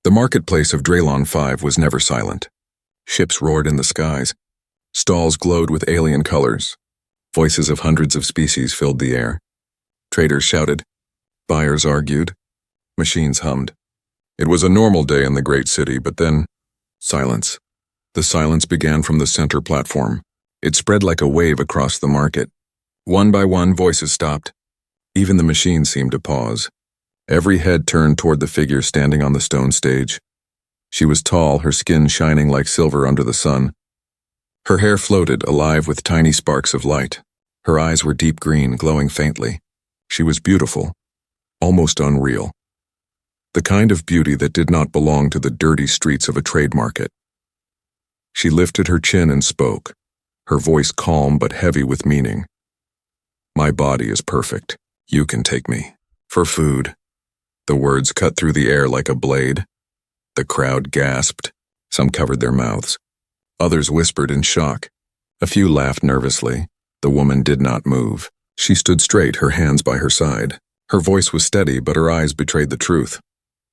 The marketplace of Draylon 5 was never silent. Ships roared in the skies. Stalls glowed with alien colors. Voices of hundreds of species filled the air. Traders shouted. Buyers argued. Machines hummed. It was a normal day in the great city, but then, silence. The silence began from the center platform. It spread like a wave across the market. One by one, voices stopped. Even the machines seemed to pause. Every head turned toward the figure standing on the stone stage. She was tall, her skin shining like silver under the sun. Her hair floated, alive with tiny sparks of light. Her eyes were deep green, glowing faintly. She was beautiful, almost unreal. The kind of beauty that did not belong to the dirty streets of a trade market. She lifted her chin and spoke, her voice calm but heavy with meaning. My body is perfect. You can take me. For food. The words cut through the air like a blade. The crowd gasped. Some covered their mouths. Others whispered in shock. A few laughed nervously. The woman did not move. She stood straight, her hands by her side. Her voice was steady, but her eyes betrayed the truth.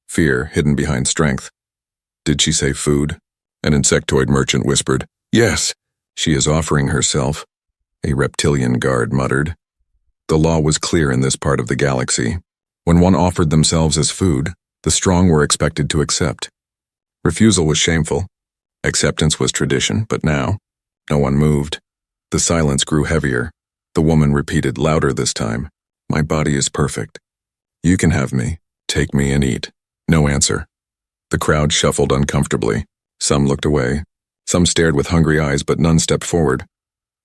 Fear hidden behind strength. Did she say food? An insectoid merchant whispered. Yes, she is offering herself. A reptilian guard muttered. The law was clear in this part of the galaxy. When one offered themselves as food, the strong were expected to accept. Refusal was shameful. Acceptance was tradition, but now, no one moved. The silence grew heavier. The woman repeated louder this time. My body is perfect. You can have me. Take me and eat. No answer. The crowd shuffled uncomfortably. Some looked away. Some stared with hungry eyes, but none stepped forward.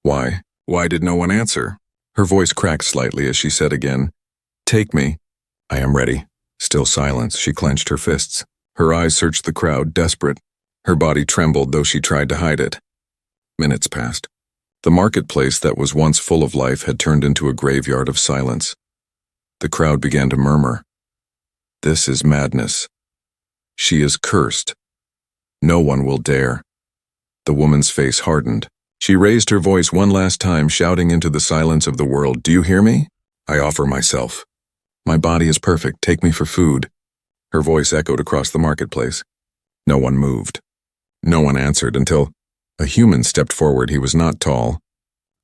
Why? Why did no one answer? Her voice cracked slightly as she said again, Take me. I am ready. Still silence, she clenched her fists. Her eyes searched the crowd, desperate. Her body trembled, though she tried to hide it. Minutes passed. The marketplace that was once full of life had turned into a graveyard of silence. The crowd began to murmur. This is madness. She is cursed. No one will dare. The woman's face hardened. She raised her voice one last time, shouting into the silence of the world, Do you hear me? I offer myself. My body is perfect. Take me for food. Her voice echoed across the marketplace. No one moved. No one answered until a human stepped forward. He was not tall.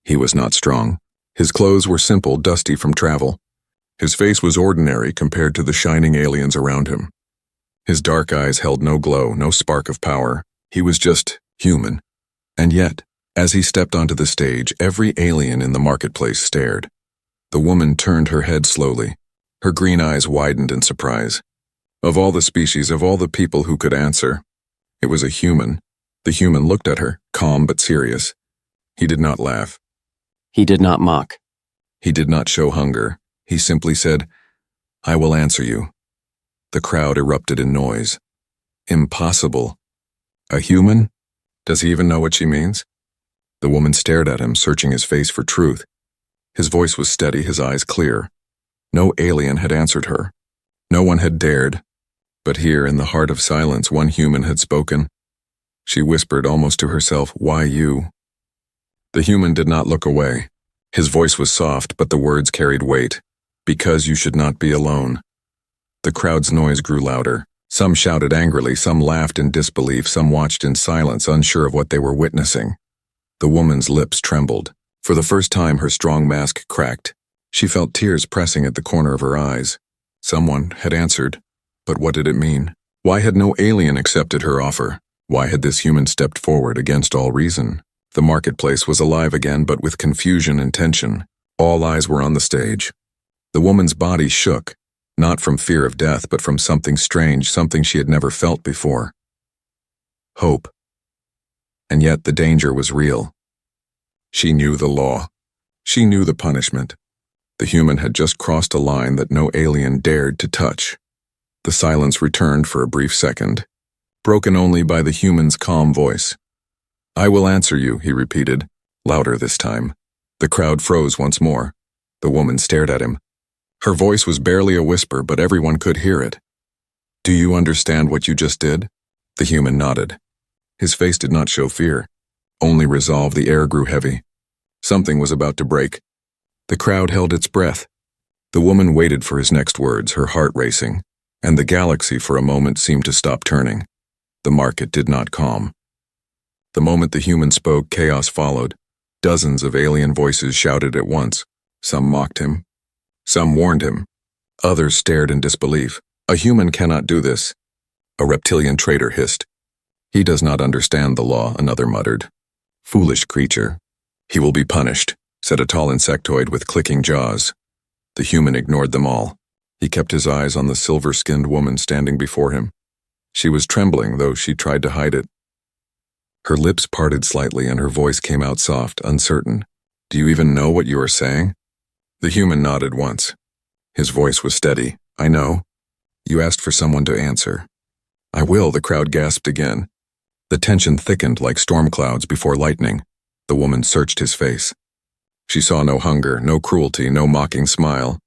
He was not strong. His clothes were simple, dusty from travel. His face was ordinary compared to the shining aliens around him. His dark eyes held no glow, no spark of power. He was just human. And yet, as he stepped onto the stage, every alien in the marketplace stared. The woman turned her head slowly. Her green eyes widened in surprise. Of all the species, of all the people who could answer, it was a human. The human looked at her, calm but serious. He did not laugh. He did not mock. He did not show hunger. He simply said, I will answer you. The crowd erupted in noise. Impossible. A human? Does he even know what she means? The woman stared at him, searching his face for truth. His voice was steady, his eyes clear. No alien had answered her. No one had dared. But here, in the heart of silence, one human had spoken. She whispered almost to herself, Why you? The human did not look away. His voice was soft, but the words carried weight. Because you should not be alone. The crowd's noise grew louder. Some shouted angrily, some laughed in disbelief, some watched in silence, unsure of what they were witnessing. The woman's lips trembled. For the first time, her strong mask cracked. She felt tears pressing at the corner of her eyes. Someone had answered. But what did it mean? Why had no alien accepted her offer? Why had this human stepped forward against all reason? The marketplace was alive again, but with confusion and tension. All eyes were on the stage. The woman's body shook, not from fear of death, but from something strange, something she had never felt before. Hope. And yet the danger was real. She knew the law. She knew the punishment. The human had just crossed a line that no alien dared to touch. The silence returned for a brief second, broken only by the human's calm voice. I will answer you, he repeated, louder this time. The crowd froze once more. The woman stared at him. Her voice was barely a whisper, but everyone could hear it. Do you understand what you just did? The human nodded. His face did not show fear, only resolve. The air grew heavy. Something was about to break. The crowd held its breath. The woman waited for his next words, her heart racing. and the galaxy for a moment seemed to stop turning. The market did not calm. The moment the human spoke, chaos followed. Dozens of alien voices shouted at once. Some mocked him. Some warned him. Others stared in disbelief. "A human cannot do this," a reptilian trader hissed. "He does not understand the law," another muttered. "Foolish creature." "He will be punished," said a tall insectoid with clicking jaws. The human ignored them all. He kept his eyes on the silver-skinned woman standing before him. She was trembling, though she tried to hide it. Her lips parted slightly and her voice came out soft, uncertain. "Do you even know what you are saying?" The human nodded once. His voice was steady. "I know. You asked for someone to answer." "I will," the crowd gasped again. The tension thickened like storm clouds before lightning. The woman searched his face. She saw no hunger, no cruelty, no mocking smile.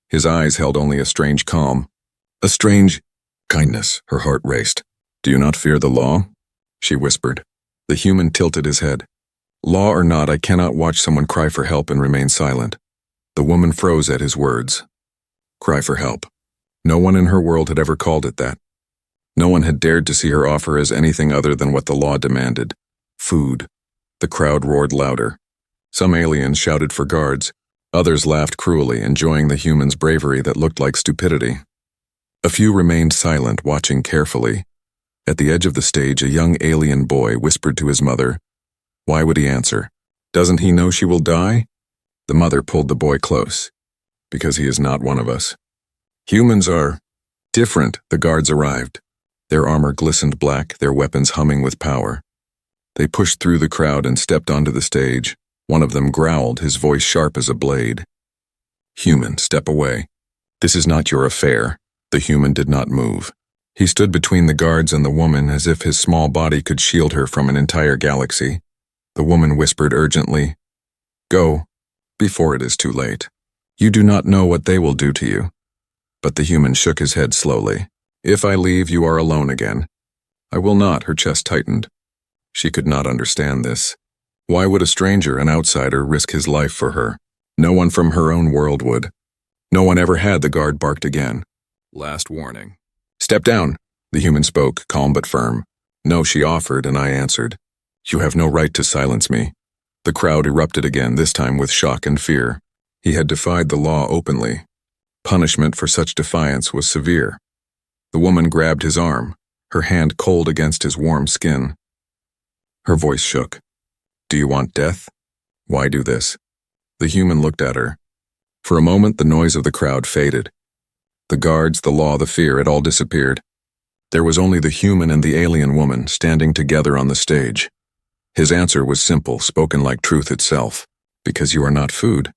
His eyes held only a strange calm. A strange kindness. Her heart raced. "Do you not fear the law?" she whispered. The human tilted his head. "Law or not, I cannot watch someone cry for help and remain silent." The woman froze at his words. Cry for help. No one in her world had ever called it that. No one had dared to see her offer as anything other than what the law demanded. Food. The crowd roared louder. Some aliens shouted for guards. Others laughed cruelly, enjoying the human's bravery that looked like stupidity. A few remained silent, watching carefully. At the edge of the stage, a young alien boy whispered to his mother. Why would he answer? Doesn't he know she will die? The mother pulled the boy close. Because he is not one of us. Humans are different. The guards arrived. Their armor glistened black, their weapons humming with power. They pushed through the crowd and stepped onto the stage. One of them growled, his voice sharp as a blade. Human, step away. This is not your affair. The human did not move. He stood between the guards and the woman as if his small body could shield her from an entire galaxy. The woman whispered urgently, Go, before it is too late. You do not know what they will do to you. But the human shook his head slowly. If I leave, you are alone again. I will not, her chest tightened. She could not understand this. Why would a stranger, an outsider, risk his life for her? No one from her own world would. No one ever had. The guard barked again. Last warning. Step down, the human spoke, calm but firm. No, she offered, and I answered. You have no right to silence me. The crowd erupted again, this time with shock and fear. He had defied the law openly. Punishment for such defiance was severe. The woman grabbed his arm, her hand cold against his warm skin. Her voice shook. Do you want death? Why do this? The human looked at her. For a moment, the noise of the crowd faded. The guards, the law, the fear, it all disappeared. There was only the human and the alien woman standing together on the stage. His answer was simple, spoken like truth itself. Because you are not food.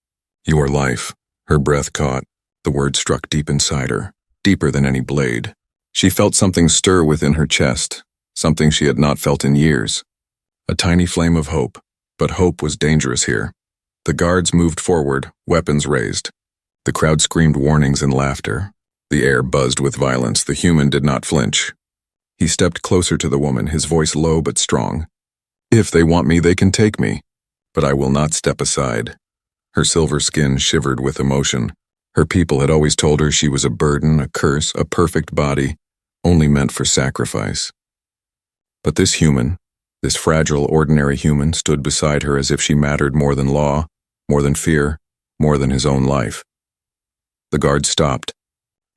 You are life. Her breath caught. The word struck deep inside her, deeper than any blade. She felt something stir within her chest, something she had not felt in years. A tiny flame of hope, but hope was dangerous here. The guards moved forward, weapons raised. The crowd screamed warnings and laughter. The air buzzed with violence. The human did not flinch. He stepped closer to the woman, his voice low but strong. If they want me, they can take me, but I will not step aside. Her silver skin shivered with emotion. Her people had always told her she was a burden, a curse, a perfect body, only meant for sacrifice. But this human, this fragile, ordinary human, stood beside her as if she mattered more than law, more than fear, more than his own life. The guards stopped.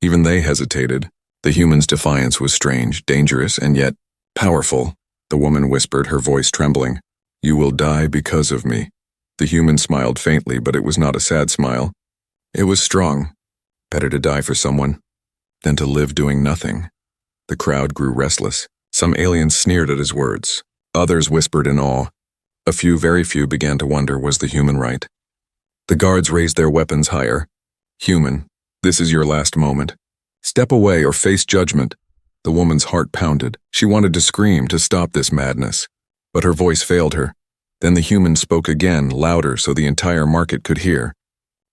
Even they hesitated. The human's defiance was strange, dangerous, and yet powerful. The woman whispered, her voice trembling. You will die because of me. The human smiled faintly, but it was not a sad smile. It was strong. Better to die for someone than to live doing nothing. The crowd grew restless. Some aliens sneered at his words. Others whispered in awe. A few, very few, began to wonder, was the human right? The guards raised their weapons higher. Human, this is your last moment. Step away or face judgment. The woman's heart pounded. She wanted to scream, to stop this madness. But her voice failed her. Then the human spoke again, louder so the entire market could hear.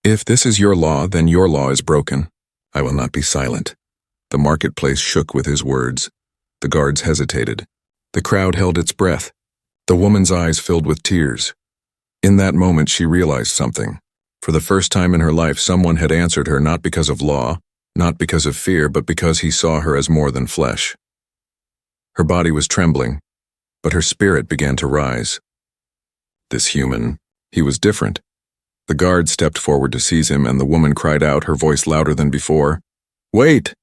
If this is your law, then your law is broken. I will not be silent. The marketplace shook with his words. The guards hesitated. The crowd held its breath. The woman's eyes filled with tears. In that moment, she realized something. For the first time in her life, someone had answered her not because of law, not because of fear, but because he saw her as more than flesh. Her body was trembling, but her spirit began to rise. This human, he was different. The guard stepped forward to seize him, and the woman cried out, her voice louder than before, "Wait!"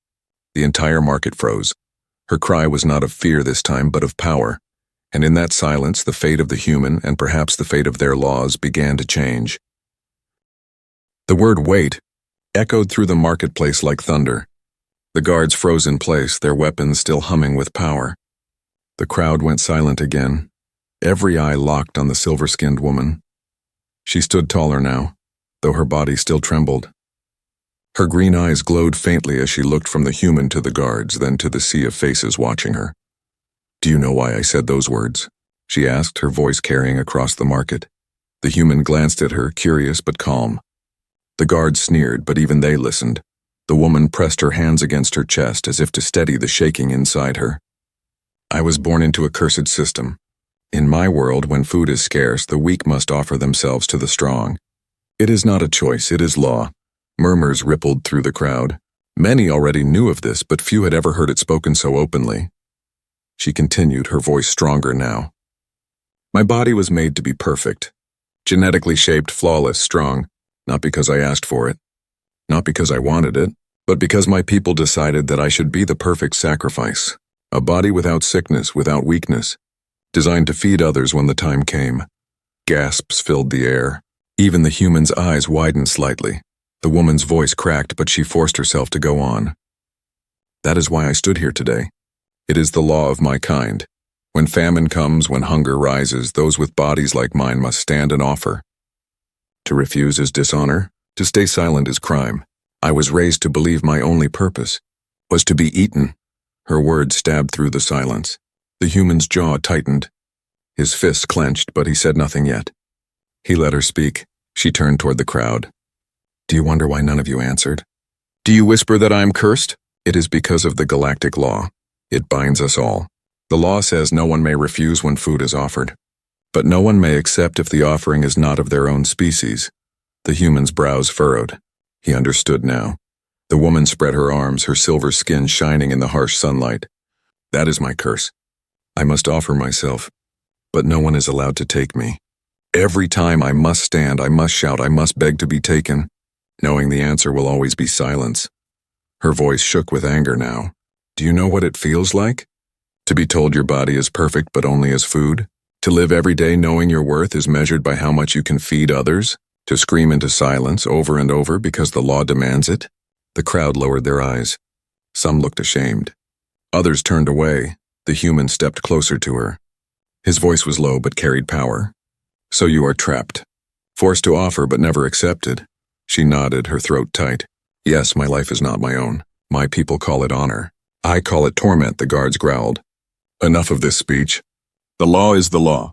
The entire market froze. Her cry was not of fear this time, but of power. And in that silence, the fate of the human, and perhaps the fate of their laws, began to change. The word "wait" echoed through the marketplace like thunder. The guards froze in place, their weapons still humming with power. The crowd went silent again, every eye locked on the silver-skinned woman. She stood taller now, though her body still trembled. Her green eyes glowed faintly as she looked from the human to the guards, then to the sea of faces watching her. "Do you know why I said those words?" she asked, her voice carrying across the market. The human glanced at her, curious but calm. The guards sneered, but even they listened. The woman pressed her hands against her chest as if to steady the shaking inside her. "I was born into a cursed system. In my world, when food is scarce, the weak must offer themselves to the strong. It is not a choice, it is law." Murmurs rippled through the crowd. Many already knew of this, but few had ever heard it spoken so openly. She continued, her voice stronger now. "My body was made to be perfect, genetically shaped, flawless, strong, not because I asked for it, not because I wanted it, but because my people decided that I should be the perfect sacrifice, a body without sickness, without weakness, designed to feed others when the time came." Gasps filled the air. Even the human's eyes widened slightly. The woman's voice cracked, but she forced herself to go on. "That is why I stood here today. It is the law of my kind. When famine comes, when hunger rises, those with bodies like mine must stand and offer. To refuse is dishonor. To stay silent is crime. I was raised to believe my only purpose was to be eaten." Her words stabbed through the silence. The human's jaw tightened. His fists clenched, but he said nothing yet. He let her speak. She turned toward the crowd. "Do you wonder why none of you answered? Do you whisper that I am cursed? It is because of the galactic law. It binds us all. The law says no one may refuse when food is offered, but no one may accept if the offering is not of their own species." The human's brows furrowed. He understood now. The woman spread her arms, her silver skin shining in the harsh sunlight. "That is my curse. I must offer myself, but no one is allowed to take me. Every time I must stand, I must shout, I must beg to be taken, knowing the answer will always be silence." Her voice shook with anger now. "Do you know what it feels like? To be told your body is perfect but only as food? To live every day knowing your worth is measured by how much you can feed others? To scream into silence over and over because the law demands it?" The crowd lowered their eyes. Some looked ashamed. Others turned away. The human stepped closer to her. His voice was low but carried power. "So you are trapped. Forced to offer but never accepted." She nodded, her throat tight. "Yes, my life is not my own. My people call it honor. I call it torment," the guards growled. "Enough of this speech. The law is the law.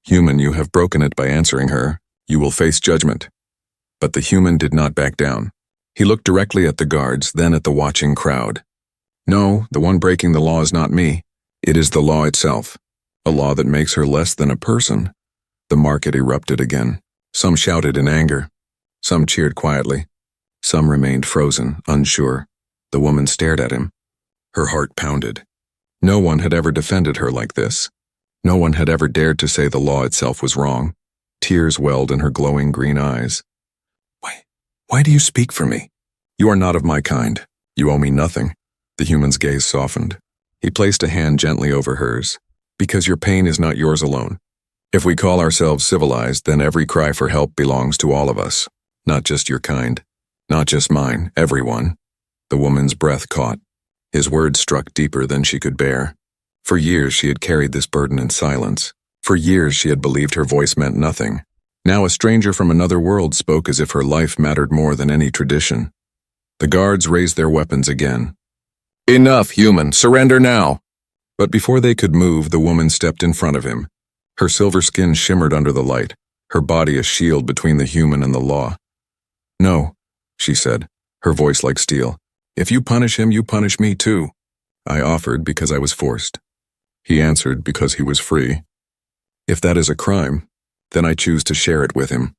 Human, you have broken it by answering her. You will face judgment." But the human did not back down. He looked directly at the guards, then at the watching crowd. "No, the one breaking the law is not me. It is the law itself. A law that makes her less than a person." The market erupted again. Some shouted in anger. Some cheered quietly. Some remained frozen, unsure. The woman stared at him. Her heart pounded. No one had ever defended her like this. No one had ever dared to say the law itself was wrong. Tears welled in her glowing green eyes. Why do you speak for me? You are not of my kind. You owe me nothing." The human's gaze softened. He placed a hand gently over hers. "Because your pain is not yours alone. If we call ourselves civilized, then every cry for help belongs to all of us. Not just your kind. Not just mine, everyone." The woman's breath caught. His words struck deeper than she could bear. For years she had carried this burden in silence. For years she had believed her voice meant nothing. Now a stranger from another world spoke as if her life mattered more than any tradition. The guards raised their weapons again. "Enough, human! Surrender now!" But before they could move, the woman stepped in front of him. Her silver skin shimmered under the light, her body a shield between the human and the law. "No," she said, her voice like steel. "If you punish him, you punish me too." I offered because I was forced. He answered because he was free. If that is a crime, then I choose to share it with him.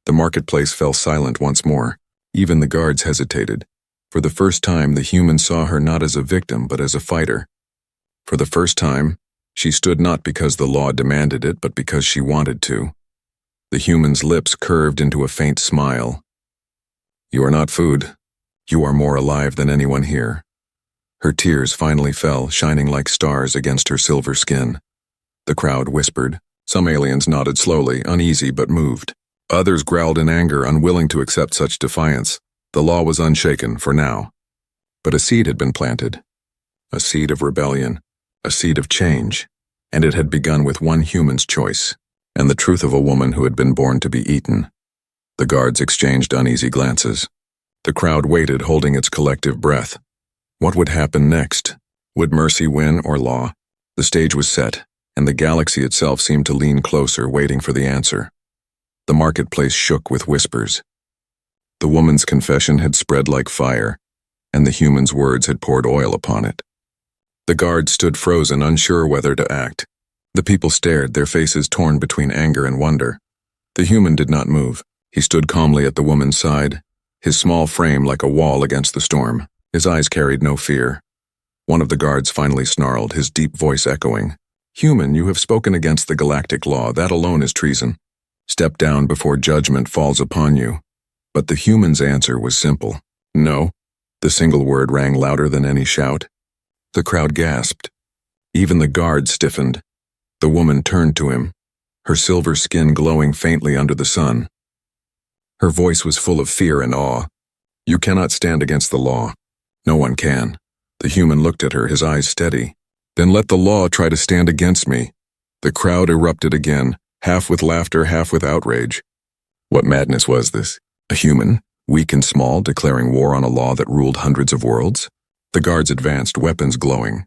The marketplace fell silent once more. Even the guards hesitated. For the first time, the human saw her not as a victim but as a fighter. For the first time, she stood not because the law demanded it, but because she wanted to. The human's lips curved into a faint smile. "You are not food. You are more alive than anyone here." Her tears finally fell, shining like stars against her silver skin. The crowd whispered. Some aliens nodded slowly, uneasy but moved. Others growled in anger, unwilling to accept such defiance. The law was unshaken, for now. But a seed had been planted. A seed of rebellion. A seed of change. And it had begun with one human's choice, and the truth of a woman who had been born to be eaten. The guards exchanged uneasy glances. The crowd waited, holding its collective breath. What would happen next? Would mercy win or law? The stage was set, and the galaxy itself seemed to lean closer, waiting for the answer. The marketplace shook with whispers. The woman's confession had spread like fire, and the human's words had poured oil upon it. The guards stood frozen, unsure whether to act. The people stared, their faces torn between anger and wonder. The human did not move. He stood calmly at the woman's side, his small frame like a wall against the storm. His eyes carried no fear. One of the guards finally snarled, his deep voice echoing. "Human, you have spoken against the galactic law. That alone is treason. Step down before judgment falls upon you." But the human's answer was simple. "No." The single word rang louder than any shout. The crowd gasped. Even the guards stiffened. The woman turned to him, her silver skin glowing faintly under the sun. Her voice was full of fear and awe. "You cannot stand against the law. No one can." The human looked at her, his eyes steady. "Then let the law try to stand against me." The crowd erupted again, half with laughter, half with outrage. What madness was this? A human, weak and small, declaring war on a law that ruled hundreds of worlds? The guards advanced, weapons glowing.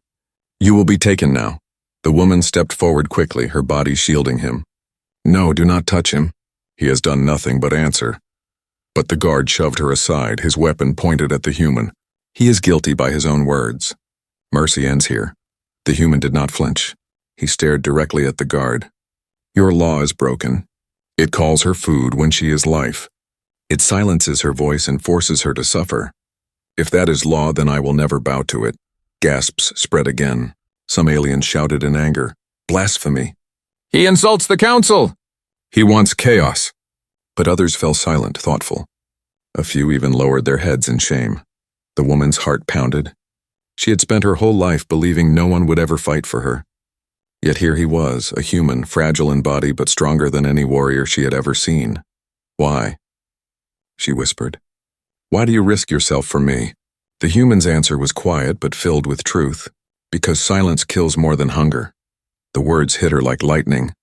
"You will be taken now." The woman stepped forward quickly, her body shielding him. "No, do not touch him. He has done nothing but answer." But the guard shoved her aside, his weapon pointed at the human. "He is guilty by his own words. Mercy ends here." The human did not flinch. He stared directly at the guard. "Your law is broken. It calls her food when she is life. It silences her voice and forces her to suffer. If that is law, then I will never bow to it." Gasps spread again. Some aliens shouted in anger. "Blasphemy! He insults the council! He wants chaos!" But others fell silent, thoughtful. A few even lowered their heads in shame. The woman's heart pounded. She had spent her whole life believing no one would ever fight for her. Yet here he was, a human, fragile in body but stronger than any warrior she had ever seen. "Why?" she whispered. "Why do you risk yourself for me?" The human's answer was quiet but filled with truth. "Because silence kills more than hunger." The words hit her like lightning.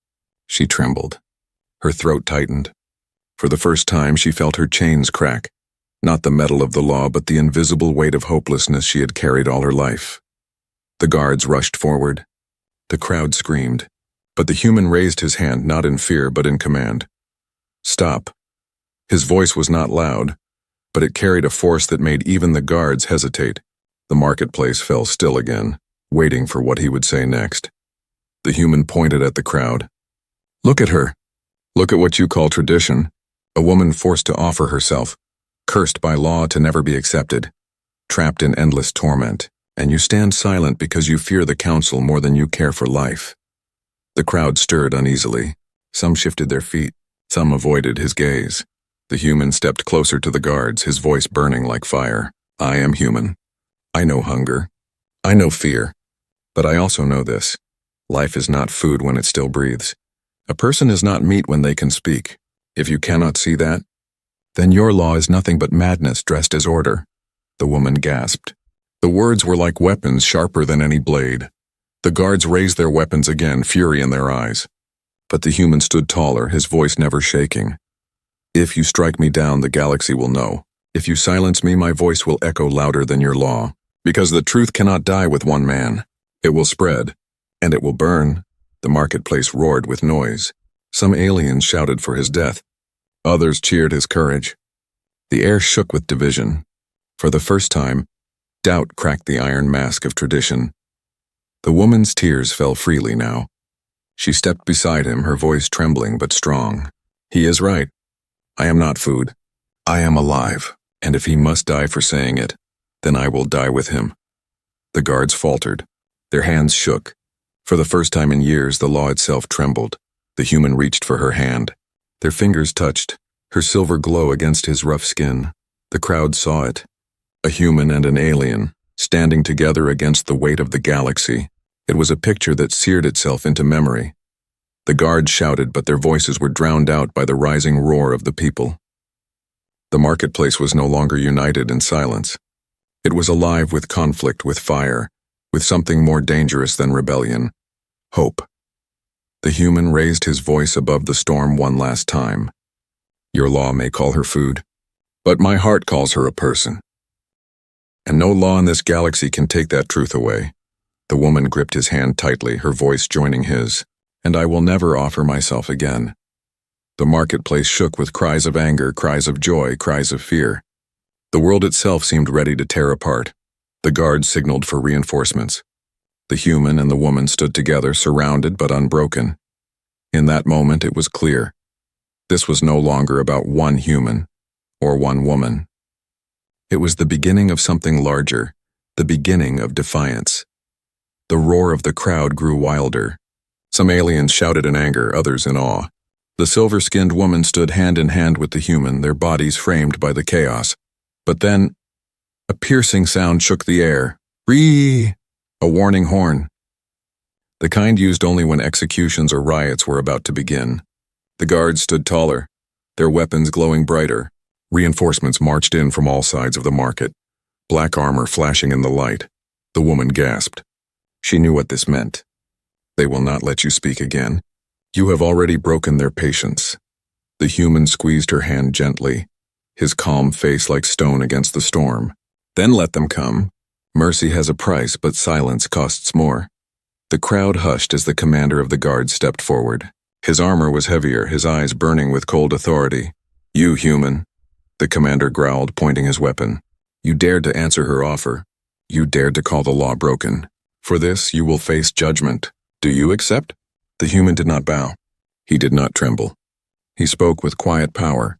She trembled. Her throat tightened. For the first time, she felt her chains crack. Not the metal of the law, but the invisible weight of hopelessness she had carried all her life. The guards rushed forward. The crowd screamed. But the human raised his hand, not in fear, but in command. "Stop." His voice was not loud, but it carried a force that made even the guards hesitate. The marketplace fell still again, waiting for what he would say next. The human pointed at the crowd. "Look at her. Look at what you call tradition. A woman forced to offer herself, cursed by law to never be accepted, trapped in endless torment, and you stand silent because you fear the council more than you care for life." The crowd stirred uneasily. Some shifted their feet, some avoided his gaze. The human stepped closer to the guards, his voice burning like fire. "I am human. I know hunger. I know fear. But I also know this. Life is not food when it still breathes. A person is not meat when they can speak. If you cannot see that, then your law is nothing but madness dressed as order." The woman gasped. The words were like weapons sharper than any blade. The guards raised their weapons again, fury in their eyes. But the human stood taller, his voice never shaking. "If you strike me down, the galaxy will know. If you silence me, my voice will echo louder than your law. Because the truth cannot die with one man. It will spread, and it will burn." The marketplace roared with noise. Some aliens shouted for his death. Others cheered his courage. The air shook with division. For the first time, doubt cracked the iron mask of tradition. The woman's tears fell freely now. She stepped beside him, her voice trembling but strong. "He is right. I am not food. I am alive, and if he must die for saying it, Then I will die with him. The guards faltered. Their hands shook. For the first time in years, the law itself trembled. The human reached for her hand. Their fingers touched, her silver glow against his rough skin. The crowd saw it. A human and an alien, standing together against the weight of the galaxy. It was a picture that seared itself into memory. The guards shouted, but their voices were drowned out by the rising roar of the people. The marketplace was no longer united in silence. It was alive with conflict, with fire, with something more dangerous than rebellion: hope. The human raised his voice above the storm one last time. Your law may call her food, but my heart calls her a person. And no law in this galaxy can take that truth away. The woman gripped his hand tightly, her voice joining his. And I will never offer myself again. The marketplace shook with cries of anger, cries of joy, cries of fear. The world itself seemed ready to tear apart. The guards signaled for reinforcements. The human and the woman stood together, surrounded but unbroken. In that moment, it was clear. This was no longer about one human or one woman. It was the beginning of something larger, the beginning of defiance. The roar of the crowd grew wilder. Some aliens shouted in anger, others in awe. The silver-skinned woman stood hand in hand with the human, their bodies framed by the chaos. But then, a piercing sound shook the air. Ree! A warning horn. The kind used only when executions or riots were about to begin. The guards stood taller, their weapons glowing brighter. Reinforcements marched in from all sides of the market, black armor flashing in the light. The woman gasped. She knew what this meant. They will not let you speak again. You have already broken their patience. The human squeezed her hand gently, his calm face like stone against the storm. Then let them come. Mercy has a price, but silence costs more. The crowd hushed as the commander of the guard stepped forward. His armor was heavier, his eyes burning with cold authority. You, human, the commander growled, pointing his weapon. You dared to answer her offer. You dared to call the law broken. For this, you will face judgment. Do you accept? The human did not bow. He did not tremble. He spoke with quiet power.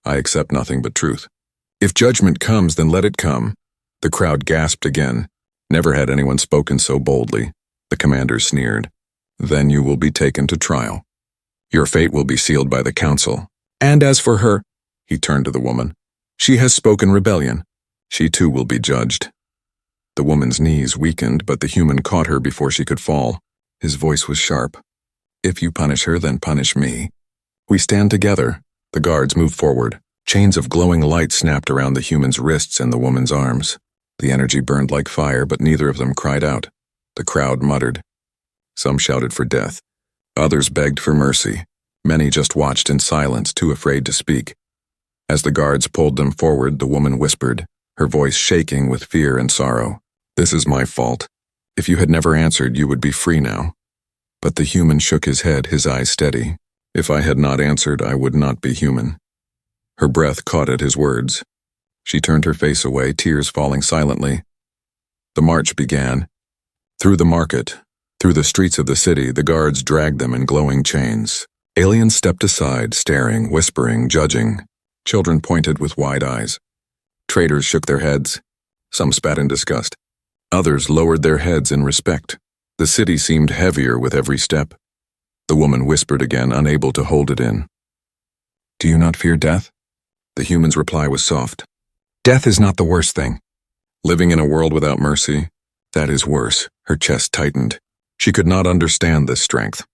I accept nothing but truth. If judgment comes, then let it come. The crowd gasped again. Never had anyone spoken so boldly. The commander sneered. Then you will be taken to trial. Your fate will be sealed by the council. And as for her, he turned to the woman, she has spoken rebellion. She too will be judged. The woman's knees weakened, but the human caught her before she could fall. His voice was sharp. If you punish her, then punish me. We stand together. The guards moved forward. Chains of glowing light snapped around the human's wrists and the woman's arms. The energy burned like fire, but neither of them cried out. The crowd muttered. Some shouted for death. Others begged for mercy. Many just watched in silence, too afraid to speak. As the guards pulled them forward, the woman whispered, her voice shaking with fear and sorrow. This is my fault. If you had never answered, you would be free now. But the human shook his head, his eyes steady. If I had not answered, I would not be human. Her breath caught at his words. She turned her face away, tears falling silently. The march began. Through the market, through the streets of the city, the guards dragged them in glowing chains. Aliens stepped aside, staring, whispering, judging. Children pointed with wide eyes. Traitors shook their heads. Some spat in disgust. Others lowered their heads in respect. The city seemed heavier with every step. The woman whispered again, unable to hold it in. Do you not fear death? The human's reply was soft. Death is not the worst thing. Living in a world without mercy, that is worse. Her chest tightened. She could not understand this strength.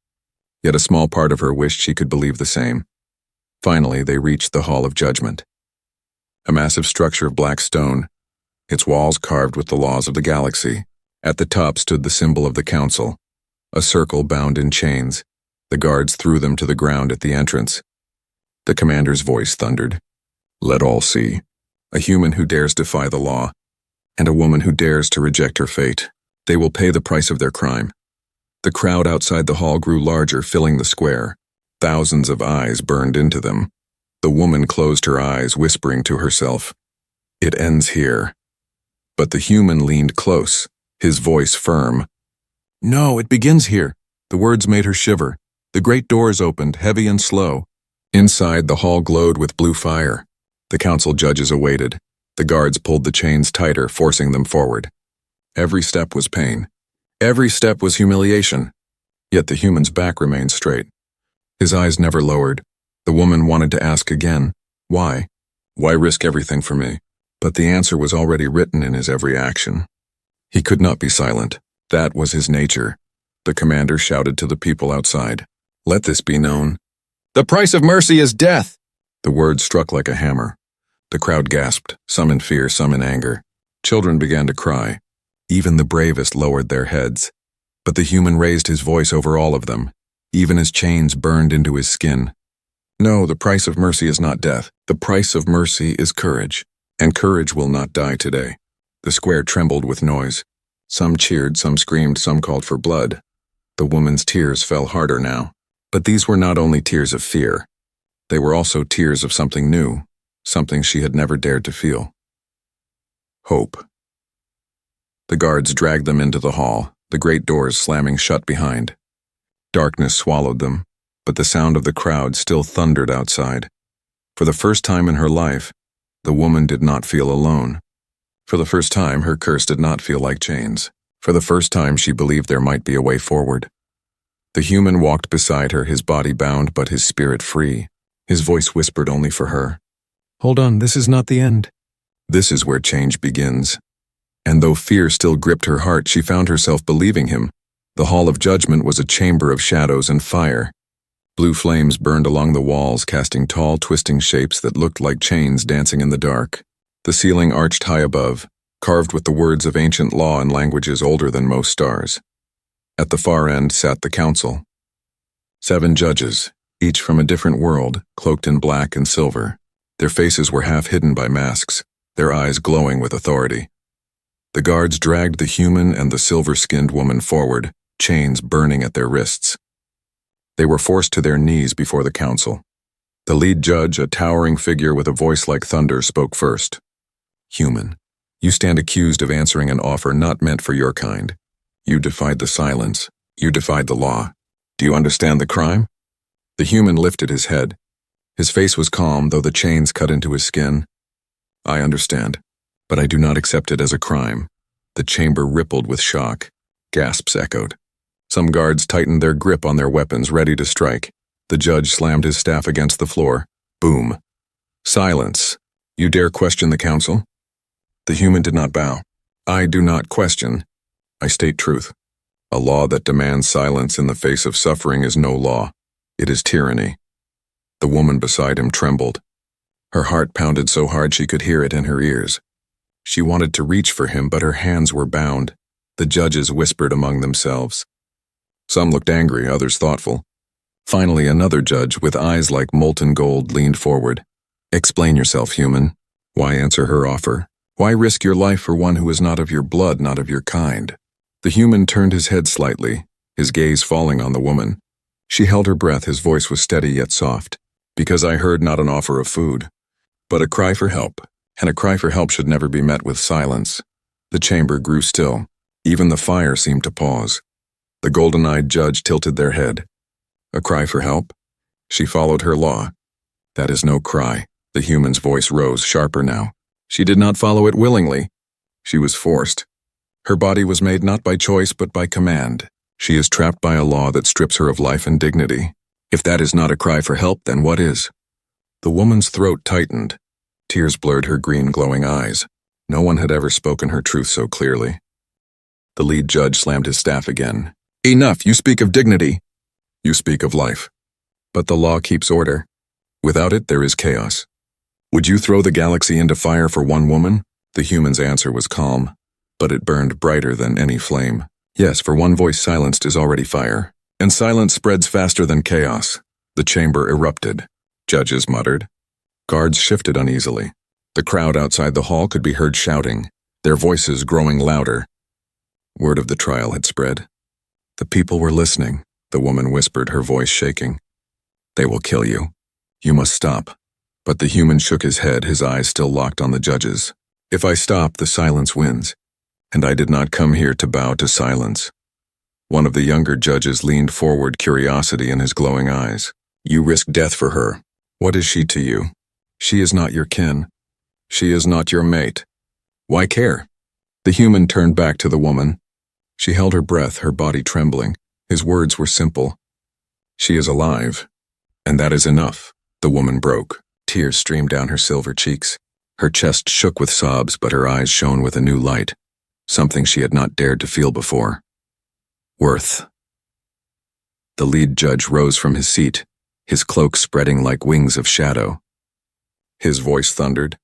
Yet a small part of her wished she could believe the same. Finally, they reached the Hall of Judgment. A massive structure of black stone, its walls carved with the laws of the galaxy. At the top stood the symbol of the council, a circle bound in chains. The guards threw them to the ground at the entrance. The commander's voice thundered. Let all see. A human who dares defy the law, and a woman who dares to reject her fate. They will pay the price of their crime. The crowd outside the hall grew larger, filling the square. Thousands of eyes burned into them. The woman closed her eyes, whispering to herself, It ends here. But the human leaned close, his voice firm. No, it begins here. The words made her shiver. The great doors opened, heavy and slow. Inside, the hall glowed with blue fire. The council judges awaited. The guards pulled the chains tighter, forcing them forward. Every step was pain. Every step was humiliation. Yet the human's back remained straight. His eyes never lowered. The woman wanted to ask again, why? Why risk everything for me? But the answer was already written in his every action. He could not be silent. That was his nature. The commander shouted to the people outside, "Let this be known. The price of mercy is death!" The word struck like a hammer. The crowd gasped, some in fear, some in anger. Children began to cry. Even the bravest lowered their heads. But the human raised his voice over all of them, even as chains burned into his skin. No, the price of mercy is not death. The price of mercy is courage, and courage will not die today. The square trembled with noise. Some cheered, some screamed, some called for blood. The woman's tears fell harder now. But these were not only tears of fear. They were also tears of something new, something she had never dared to feel. Hope. The guards dragged them into the hall, the great doors slamming shut behind. Darkness swallowed them, but the sound of the crowd still thundered outside. For the first time in her life, the woman did not feel alone. For the first time, her curse did not feel like chains. For the first time, she believed there might be a way forward. The human walked beside her, his body bound but his spirit free. His voice whispered only for her, "Hold on, this is not the end." This is where change begins. And though fear still gripped her heart, she found herself believing him. The Hall of Judgment was a chamber of shadows and fire. Blue flames burned along the walls, casting tall, twisting shapes that looked like chains dancing in the dark. The ceiling arched high above, carved with the words of ancient law in languages older than most stars. At the far end sat the council. 7 judges, each from a different world, cloaked in black and silver. Their faces were half hidden by masks, their eyes glowing with authority. The guards dragged the human and the silver-skinned woman forward, chains burning at their wrists. They were forced to their knees before the council. The lead judge, a towering figure with a voice like thunder, spoke first. "Human, you stand accused of answering an offer not meant for your kind. You defied the silence. You defied the law. Do you understand the crime?" The human lifted his head. His face was calm, though the chains cut into his skin. "I understand, but I do not accept it as a crime." The chamber rippled with shock. Gasps echoed. Some guards tightened their grip on their weapons, ready to strike. The judge slammed his staff against the floor. Boom. "Silence. You dare question the council?" The human did not bow. "I do not question. I state truth. A law that demands silence in the face of suffering is no law. It is tyranny." The woman beside him trembled. Her heart pounded so hard she could hear it in her ears. She wanted to reach for him, but her hands were bound. The judges whispered among themselves. Some looked angry, others thoughtful. Finally, another judge, with eyes like molten gold, leaned forward. "Explain yourself, human. Why answer her offer? Why risk your life for one who is not of your blood, not of your kind?" The human turned his head slightly, his gaze falling on the woman. She held her breath, his voice was steady yet soft. "Because I heard not an offer of food, but a cry for help, and a cry for help should never be met with silence." The chamber grew still. Even the fire seemed to pause. The golden-eyed judge tilted their head. "A cry for help?" She followed her law. "That is no cry." The human's voice rose, sharper now. She did not follow it willingly. She was forced. Her body was made not by choice but by command. She is trapped by a law that strips her of life and dignity. If that is not a cry for help, then what is? The woman's throat tightened. Tears blurred her green, glowing eyes. No one had ever spoken her truth so clearly. The lead judge slammed his staff again. "Enough! You speak of dignity. You speak of life. But the law keeps order. Without it, there is chaos. Would you throw the galaxy into fire for one woman?" The human's answer was calm, but it burned brighter than any flame. "Yes, for one voice silenced is already fire. And silence spreads faster than chaos." The chamber erupted. Judges muttered. Guards shifted uneasily. The crowd outside the hall could be heard shouting, their voices growing louder. Word of the trial had spread. The people were listening, the woman whispered, her voice shaking. "They will kill you. You must stop." But the human shook his head, his eyes still locked on the judges. "If I stop, the silence wins. And I did not come here to bow to silence." One of the younger judges leaned forward, curiosity in his glowing eyes. "You risk death for her. What is she to you? She is not your kin. She is not your mate. Why care? The human turned back to the woman. She held her breath, her body trembling. His words were simple. She is alive. And that is enough. The woman broke. Tears streamed down her silver cheeks. Her chest shook with sobs, but her eyes shone with a new light, something she had not dared to feel before. Worth. The lead judge rose from his seat, his cloak spreading like wings of shadow. His voice thundered.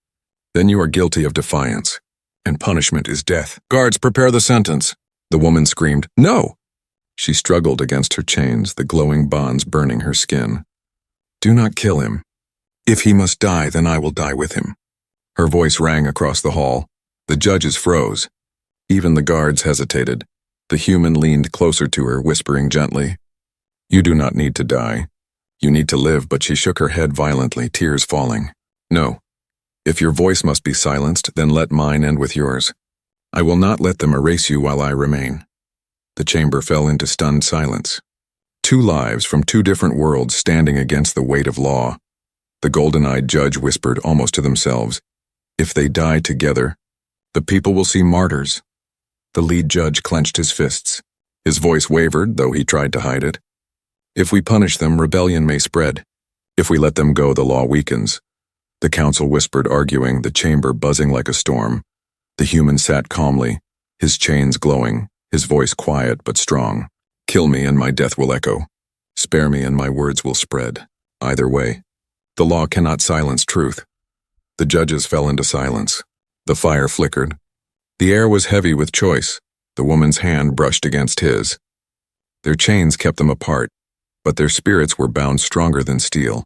Then you are guilty of defiance, and punishment is death. Guards, prepare the sentence. The woman screamed, No! She struggled against her chains, the glowing bonds burning her skin. Do not kill him. If he must die, then I will die with him. Her voice rang across the hall. The judges froze. Even the guards hesitated. The human leaned closer to her, whispering gently, You do not need to die. You need to live, but she shook her head violently, tears falling. No. If your voice must be silenced, then let mine end with yours. I will not let them erase you while I remain. The chamber fell into stunned silence. 2 lives from 2 different worlds standing against the weight of law. The golden-eyed judge whispered almost to themselves, If they die together, the people will see martyrs. The lead judge clenched his fists. His voice wavered, though he tried to hide it. If we punish them, rebellion may spread. If we let them go, the law weakens. The council whispered, arguing, the chamber buzzing like a storm. The human sat calmly, his chains glowing, his voice quiet but strong. Kill me and my death will echo. Spare me and my words will spread. Either way, the law cannot silence truth. The judges fell into silence. The fire flickered. The air was heavy with choice. The woman's hand brushed against his. Their chains kept them apart, but their spirits were bound stronger than steel.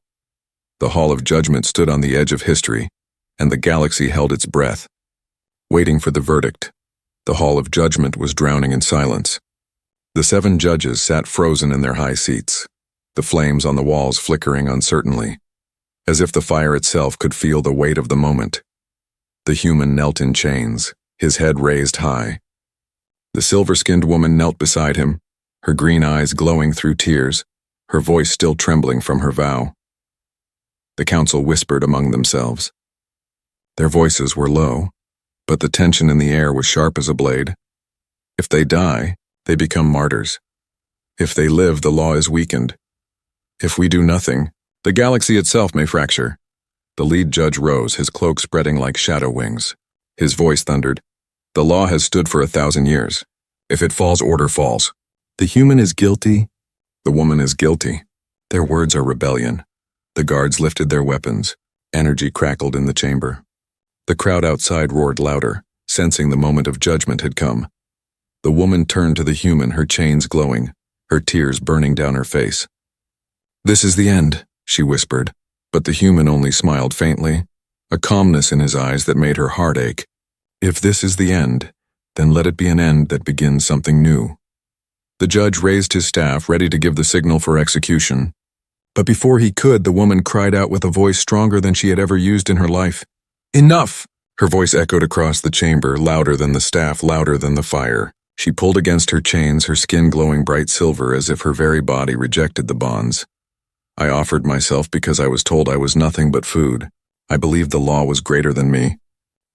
The Hall of Judgment stood on the edge of history, and the galaxy held its breath, waiting for the verdict. The Hall of Judgment was drowning in silence. The 7 judges sat frozen in their high seats, the flames on the walls flickering uncertainly, as if the fire itself could feel the weight of the moment. The human knelt in chains, his head raised high. The silver-skinned woman knelt beside him, her green eyes glowing through tears, her voice still trembling from her vow. The council whispered among themselves. Their voices were low, but the tension in the air was sharp as a blade. If they die, they become martyrs. If they live, the law is weakened. If we do nothing, the galaxy itself may fracture. The lead judge rose, his cloak spreading like shadow wings. His voice thundered. The law has stood for 1,000 years. If it falls, order falls. The human is guilty. The woman is guilty. Their words are rebellion. The guards lifted their weapons. Energy crackled in the chamber. The crowd outside roared louder, sensing the moment of judgment had come. The woman turned to the human, her chains glowing, her tears burning down her face. This is the end, she whispered, but the human only smiled faintly, a calmness in his eyes that made her heart ache. If this is the end, then let it be an end that begins something new. The judge raised his staff, ready to give the signal for execution. But before he could, the woman cried out with a voice stronger than she had ever used in her life. Enough! Her voice echoed across the chamber, louder than the staff, louder than the fire. She pulled against her chains, her skin glowing bright silver as if her very body rejected the bonds. I offered myself because I was told I was nothing but food. I believed the law was greater than me.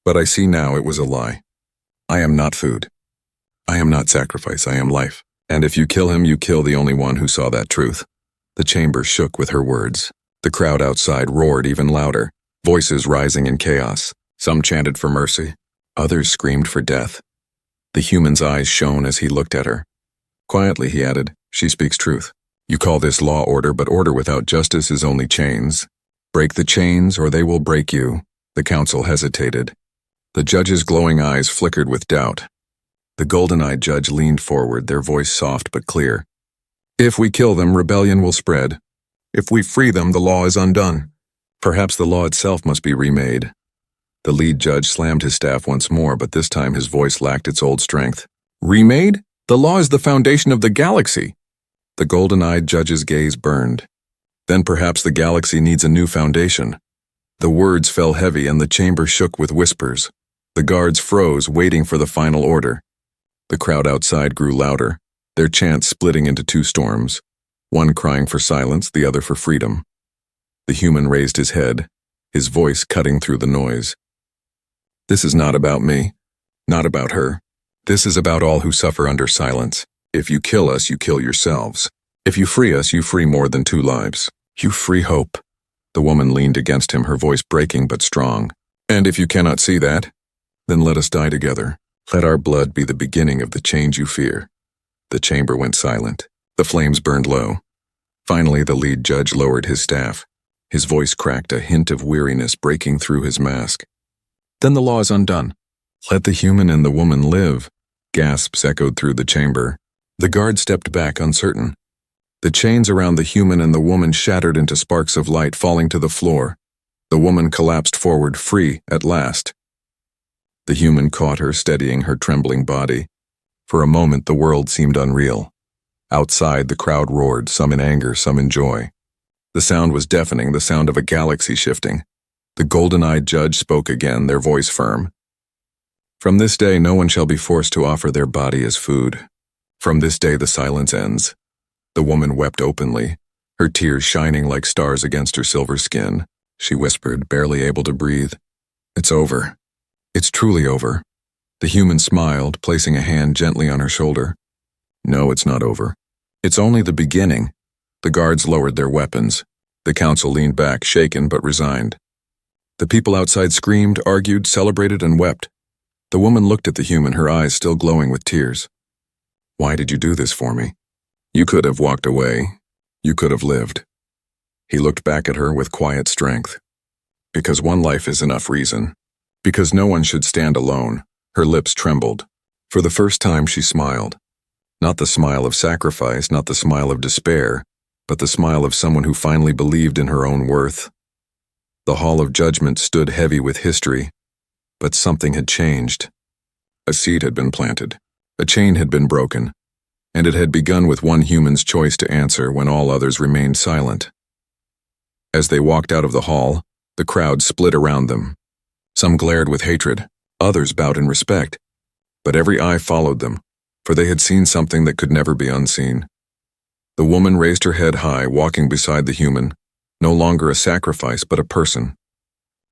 But I see now it was a lie. I am not food. I am not sacrifice, I am life. And if you kill him, you kill the only one who saw that truth. The chamber shook with her words. The crowd outside roared even louder, voices rising in chaos. Some chanted for mercy. Others screamed for death. The human's eyes shone as he looked at her. Quietly, he added, she speaks truth. You call this law order, but order without justice is only chains. Break the chains, or they will break you. The council hesitated. The judge's glowing eyes flickered with doubt. The golden-eyed judge leaned forward, their voice soft but clear. If we kill them, rebellion will spread. If we free them, the law is undone. Perhaps the law itself must be remade. The lead judge slammed his staff once more, but this time his voice lacked its old strength. Remade? The law is the foundation of the galaxy. The golden-eyed judge's gaze burned. Then perhaps the galaxy needs a new foundation. The words fell heavy and the chamber shook with whispers. The guards froze, waiting for the final order. The crowd outside grew louder, their chants splitting into 2 storms, one crying for silence, the other for freedom. The human raised his head, his voice cutting through the noise. This is not about me. Not about her. This is about all who suffer under silence. If you kill us, you kill yourselves. If you free us, you free more than 2 lives. You free hope. The woman leaned against him, her voice breaking but strong. And if you cannot see that, then let us die together. Let our blood be the beginning of the change you fear. The chamber went silent. The flames burned low. Finally, the lead judge lowered his staff. His voice cracked, a hint of weariness breaking through his mask. Then the law is undone. Let the human and the woman live. Gasps echoed through the chamber. The guard stepped back, uncertain. The chains around the human and the woman shattered into sparks of light, falling to the floor. The woman collapsed forward, free at last. The human caught her, steadying her trembling body. For a moment, the world seemed unreal. Outside, the crowd roared, some in anger, some in joy. The sound was deafening, the sound of a galaxy shifting. The golden-eyed judge spoke again, their voice firm. From this day, no one shall be forced to offer their body as food. From this day, the silence ends. The woman wept openly, her tears shining like stars against her silver skin. She whispered, barely able to breathe. It's over. It's truly over. The human smiled, placing a hand gently on her shoulder. No, it's not over. It's only the beginning. The guards lowered their weapons. The council leaned back, shaken but resigned. The people outside screamed, argued, celebrated, and wept. The woman looked at the human, her eyes still glowing with tears. Why did you do this for me? You could have walked away. You could have lived. He looked back at her with quiet strength. Because one life is enough reason. Because no one should stand alone. Her lips trembled. For the first time she smiled. Not the smile of sacrifice, not the smile of despair, but the smile of someone who finally believed in her own worth. The hall of judgment stood heavy with history, but something had changed. A seed had been planted. A chain had been broken. And it had begun with one human's choice to answer when all others remained silent. As they walked out of the hall, the crowd split around them. Some glared with hatred, others bowed in respect, but every eye followed them, for they had seen something that could never be unseen. The woman raised her head high, walking beside the human, no longer a sacrifice but a person,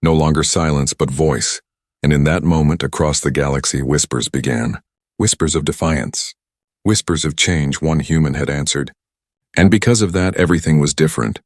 no longer silence but voice, and in that moment across the galaxy whispers began, whispers of defiance. Whispers of change, one human had answered. And because of that, everything was different.